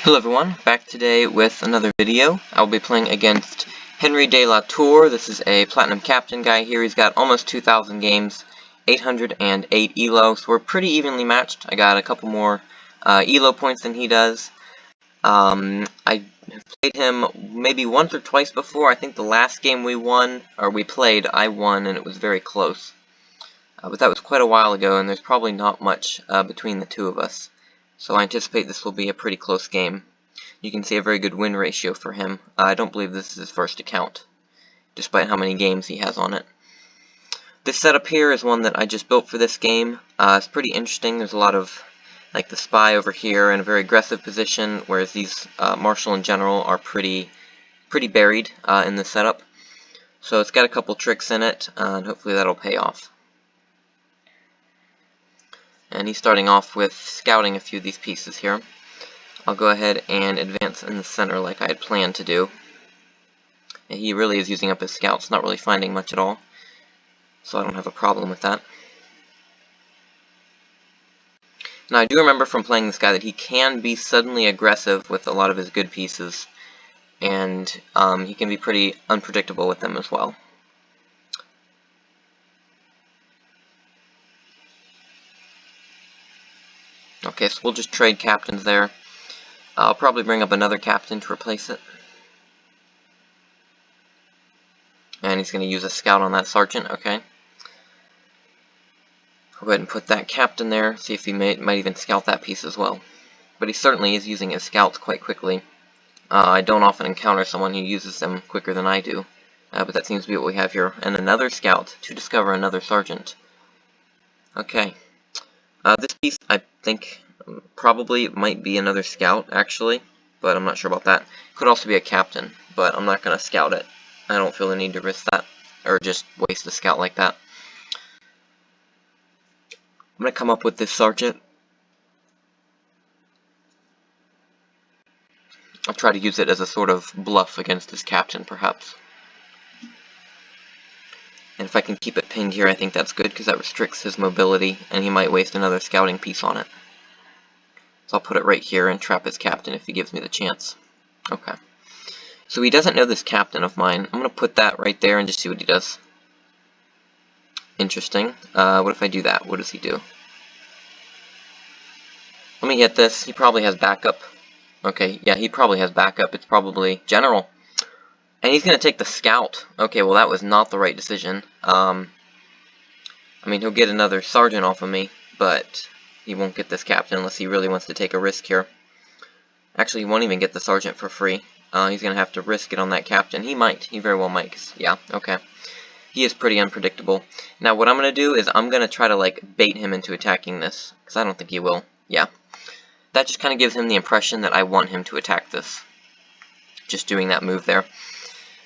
Hello everyone, back today with another video. I'll be playing against Henri de la Tour. This is a Platinum Captain guy here. He's got almost 2,000 games, 808 ELO, so we're pretty evenly matched. I got a couple more ELO points than he does. I have played him maybe once or twice before. I think the last game we played, I won, and it was very close. But that was quite a while ago, and there's probably not much between the two of us. So I anticipate this will be a pretty close game. You can see a very good win ratio for him. I don't believe this is his first account, despite how many games he has on it. This setup here is one that I just built for this game. It's pretty interesting. There's a lot of, like the spy over here in a very aggressive position, whereas these marshal in general are pretty buried in the setup. So it's got a couple tricks in it, and hopefully that'll pay off. And he's starting off with scouting a few of these pieces here. I'll go ahead and advance in the center like I had planned to do. And he really is using up his scouts, not really finding much at all. So I don't have a problem with that. Now I do remember from playing this guy that he can be suddenly aggressive with a lot of his good pieces. And he can be pretty unpredictable with them as well. Okay, so we'll just trade captains there. I'll probably bring up another captain to replace it. And he's going to use a scout on that sergeant, okay. I'll go ahead and put that captain there, see if he might even scout that piece as well. But he certainly is using his scouts quite quickly. I don't often encounter someone who uses them quicker than I do. But that seems to be what we have here. And another scout to discover another sergeant. Okay. This piece, I think, probably might be another scout, actually. But I'm not sure about that. Could also be a captain, but I'm not going to scout it. I don't feel the need to risk that, or just waste a scout like that. I'm going to come up with this sergeant. I'll try to use it as a sort of bluff against his captain, perhaps. And if I can keep it pinned here, I think that's good, because that restricts his mobility, and he might waste another scouting piece on it. So I'll put it right here and trap his captain if he gives me the chance. Okay. So he doesn't know this captain of mine. I'm going to put that right there and just see what he does. Interesting. What if I do that? What does he do? Let me hit this. He probably has backup. Okay, yeah, he probably has backup. It's probably general. And he's going to take the scout. Okay, well, that was not the right decision. I mean, he'll get another sergeant off of me, but he won't get this captain unless he really wants to take a risk here. Actually, he won't even get the sergeant for free. He's going to have to risk it on that captain. He might. He very well might. 'Cause, yeah, okay. He is pretty unpredictable. Now, what I'm going to do is I'm going to try to, like, bait him into attacking this, because I don't think he will. Yeah. That just kind of gives him the impression that I want him to attack this. Just doing that move there.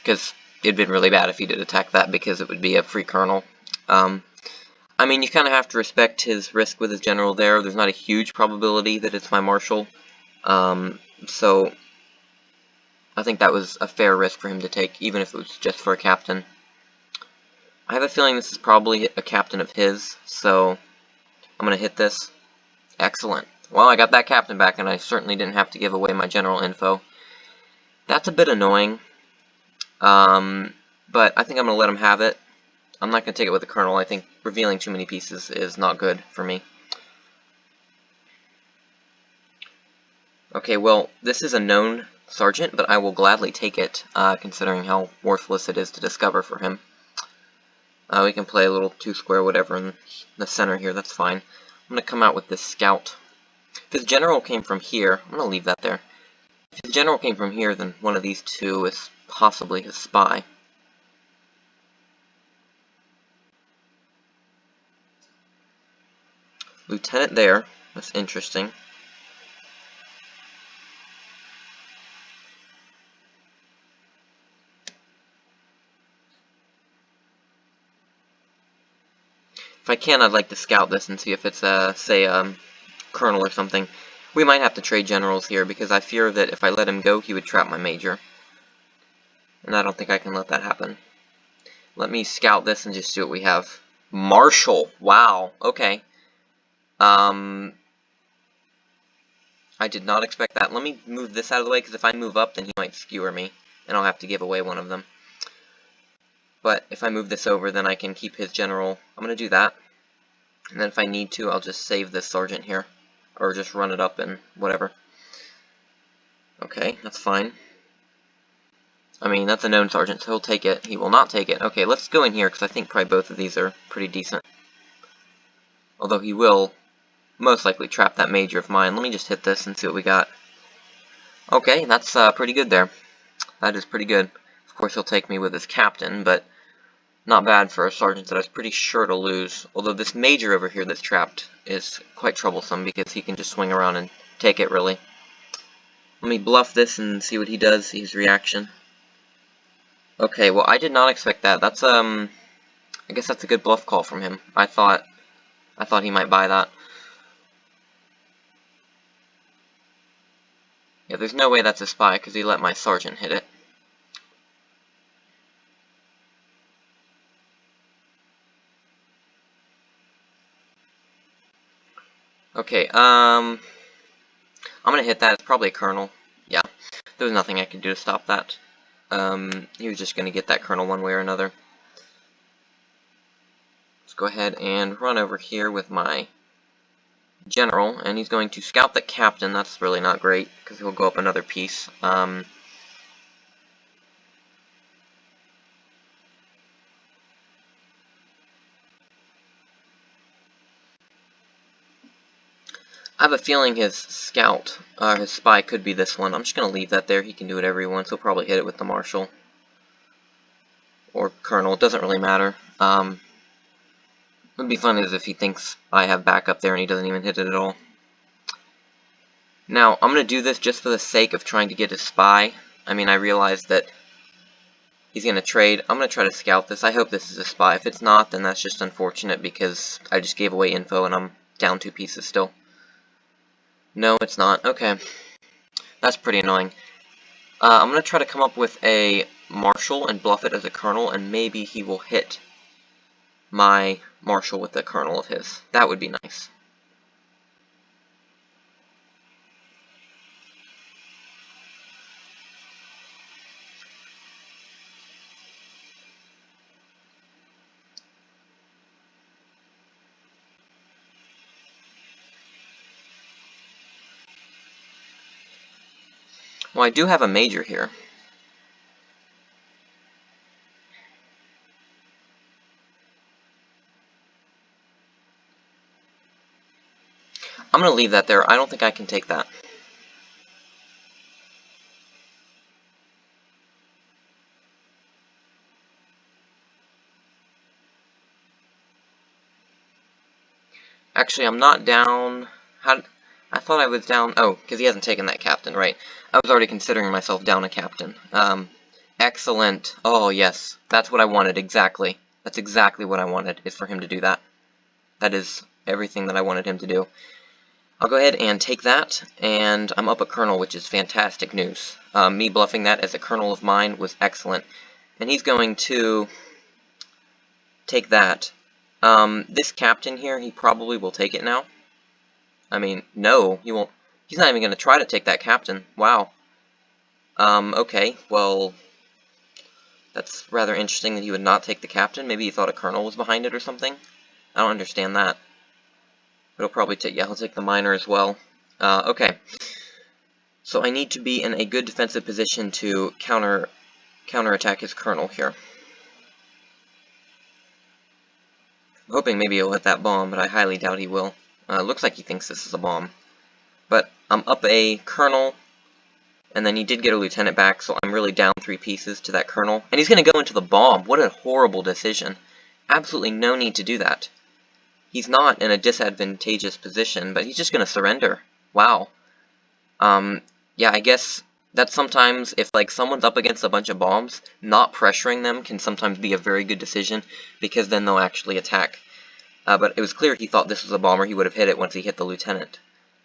Because it'd been really bad if he did attack that, because it would be a free colonel. I mean, you kind of have to respect his risk with his general there. There's not a huge probability that it's my marshal. So I think that was a fair risk for him to take, even if it was just for a captain. I have a feeling this is probably a captain of his, so I'm going to hit this. Excellent. Well, I got that captain back, and I certainly didn't have to give away my general info. That's a bit annoying. But I think I'm going to let him have it. I'm not going to take it with the colonel. I think revealing too many pieces is not good for me. Okay, well, this is a known sergeant, but I will gladly take it, considering how worthless it is to discover for him. We can play a little 2-square whatever in the center here, that's fine. I'm going to come out with this scout. If his general came from here, I'm going to leave that there. If his general came from here, then one of these two is possibly his spy. Lieutenant there, that's interesting. If I can, I'd like to scout this and see if it's, say, colonel or something. We might have to trade generals here, because I fear that if I let him go, he would trap my major. And I don't think I can let that happen. Let me scout this and just see what we have. Marshal! Wow, okay. I I did not expect that. Let me move this out of the way, because if I move up, then he might skewer me, and I'll have to give away one of them. But if I move this over, then I can keep his general. I'm going to do that. And then if I need to, I'll just save this sergeant here. Or just run it up and whatever. Okay, that's fine. I mean, that's a known sergeant, so he'll take it. He will not take it. Okay, let's go in here, because I think probably both of these are pretty decent. Although he will most likely trap that major of mine. Let me just hit this and see what we got. Okay, that's pretty good there. That is pretty good. Of course, he'll take me with his captain, but not bad for a sergeant that I was pretty sure to lose. Although this major over here that's trapped is quite troublesome, because he can just swing around and take it, really. Let me bluff this and see what he does, see his reaction. Okay, well, I did not expect that. That's, I guess that's a good bluff call from him. I thought he might buy that. Yeah, there's no way that's a spy, because he let my sergeant hit it. Okay, I'm gonna hit that. It's probably a colonel. Yeah, there was nothing I could do to stop that. He was just gonna get that colonel one way or another. Let's go ahead and run over here with my general, and he's going to scout the captain. That's really not great, because he'll go up another piece. I have a feeling his scout, or his spy, could be this one. I'm just going to leave that there. He can do whatever he wants. He'll probably hit it with the marshal. Or colonel. It doesn't really matter. It would be funny if he thinks I have backup there and he doesn't even hit it at all. Now, I'm going to do this just for the sake of trying to get his spy. I mean, I realize that he's going to trade. I'm going to try to scout this. I hope this is a spy. If it's not, then that's just unfortunate, because I just gave away info and I'm down 2 pieces still. No, it's not. Okay. That's pretty annoying. I'm going to try to come up with a marshal and bluff it as a colonel, and maybe he will hit my marshal with a colonel of his. That would be nice. Well, I do have a major here. I'm going to leave that there. I don't think I can take that. Actually, I'm not down. I thought I was down. Oh, because he hasn't taken that captain, right. I was already considering myself down a captain. Excellent. Oh, yes. That's what I wanted, exactly. That's exactly what I wanted, is for him to do that. That is everything that I wanted him to do. I'll go ahead and take that, and I'm up a colonel, which is fantastic news. Me bluffing that as a colonel of mine was excellent. And he's going to take that. This captain here, he probably will take it now. I mean, no, he won't. He's not even going to try to take that captain. Wow. Okay, well, that's rather interesting that he would not take the captain. Maybe he thought a colonel was behind it or something. I don't understand that. But he'll probably take, yeah, he'll take the minor as well. Okay. So I need to be in a good defensive position to counterattack his colonel here. I'm hoping maybe he'll hit that bomb, but I highly doubt he will. Looks like he thinks this is a bomb. But I'm up a colonel, and then he did get a lieutenant back, so I'm really down 3 pieces to that colonel. And he's going to go into the bomb. What a horrible decision. Absolutely no need to do that. He's not in a disadvantageous position, but he's just going to surrender. Wow. Yeah, I guess that sometimes, if like someone's up against a bunch of bombs, not pressuring them can sometimes be a very good decision, because then they'll actually attack. But it was clear he thought this was a bomb, or he would have hit it once he hit the lieutenant.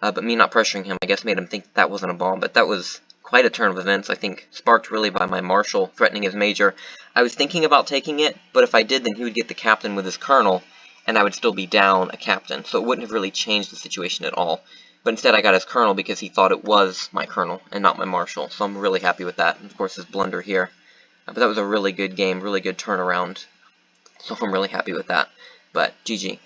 But me not pressuring him, I guess, made him think that wasn't a bomb. But that was quite a turn of events, I think, sparked really by my marshal threatening his major. I was thinking about taking it, but if I did, then he would get the captain with his colonel, and I would still be down a captain, so it wouldn't have really changed the situation at all. But instead I got his colonel because he thought it was my colonel and not my marshal. So I'm really happy with that. And of course his blunder here. But that was a really good game, really good turnaround. So I'm really happy with that. But GG.